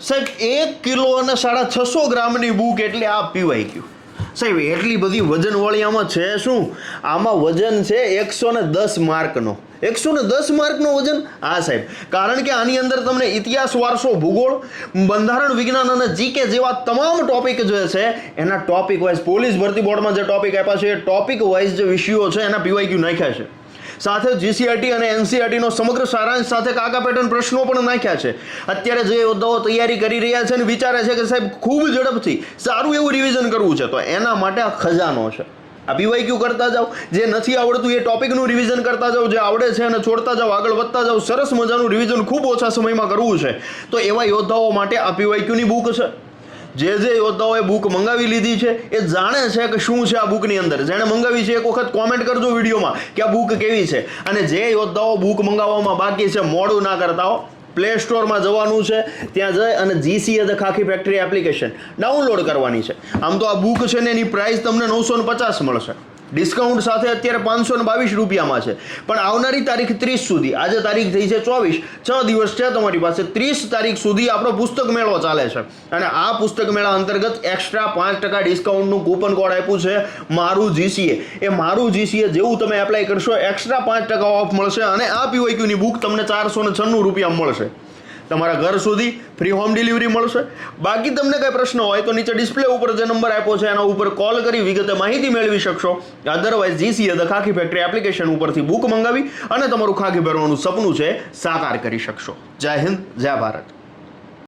સાહેબ 1 કિલો અને 650 ગ્રામની બુક એટલે આ PYQ સાહેબ એટલી બધી વજનવાળી આમાં છે શું? આમાં વજન છે 110 માર્કનો. 110 માર્કનો વજન? હા સાહેબ, કારણ કે આની અંદર તમને ઇતિહાસ, વારસો, ભૂગોળ, બંધારણ વિજ્ઞાન અને જીકે જેવા તમામ ટોપિક જે છે એના ટોપિક વાઇઝ પોલીસ ભરતી બોર્ડમાં જે ટોપિક આપ્યા છે એ ટોપિક વાઇઝ જે વિષયો છે એના PYQ નાખ્યા છે. સાથે GCRT અને NCRT નો સમગ્ર સારાંશ સાથે કાકા પેટર્ન પ્રશ્નો પણ નાખ્યા છે. અત્યારે જે યોદ્ધાઓ તૈયારી કરી રહ્યા છે અને વિચારે છે કે સાહેબ ખૂબ ઝડપથી સારું એવું રિવિઝન કરવું છે તો એના માટે આ ખજાનો છે. આ PYQ કરતા જાઓ, જે નથી આવડતું એ ટોપિકનું રિવિઝન કરતા જાઓ, જે આવડે છે અને છોડતા જાઓ, આગળ વધતા જાઓ. સરસ મજાનું રિવિઝન ખૂબ ઓછા સમયમાં કરવું છે તો એવા યોદ્ધાઓ માટે આ PYQ ની બુક છે. જે યોદ્ધાઓએ બુક મંગાવી લીધી છે એ જાણે છે કે શું છે આ બુકની અંદર. જેણે મંગાવી છે એક વખત કોમેન્ટ કરજો વિડીયોમાં કે આ બુક કેવી છે. અને જે યોદ્ધાઓ બુક મંગાવવામાં બાકી છે મોડું ના કરતા હો, પ્લે સ્ટોરમાં જવાનું છે, ત્યાં જઈ અને GCA the Khakhi factory application download કરવાની છે. આમ તો આ બુક છે ને એની પ્રાઇસ તમને 950 મળશે. ડિસ્કાઉન્ટ સાથે અત્યારે 522 રૂપિયામાં છે. પણ આવનારી તારીખ 30 સુધી, આજે તારીખ થઈ છે 24, 6 દિવસ છે તમારી પાસે. 30 તારીખ સુધી આપણો પુસ્તક મેળો ચાલે છે અને આ પુસ્તક મેળા અંતર્ગત એક્સ્ટ્રા 5% ડિસ્કાઉન્ટનું કૂપન કોડ આપ્યું છે મારું GCA. એ મારું GCA જેવું તમે એપ્લાય કરશો એક્સ્ટ્રા 5% ઓફ મળશે અને આ PYQ ની બુક તમને 496 રૂપિયા મળશે. તમારા ઘર સુધી ફ્રી હોમ ડિલિવરી મળશે. બાકી તમને કંઈ પ્રશ્ન હોય તો નીચે ડિસ્પ્લે ઉપર જે નંબર આપ્યો છે એના ઉપર કોલ કરી વિગતે માહિતી મેળવી શકશો. Otherwise GCA the Khakhi factory application ઉપરથી બુક મંગાવી અને તમારું ખાખી ભરવાનું સપનું છે સાકાર કરી શકશો. જય હિન્દ, જય ભારત.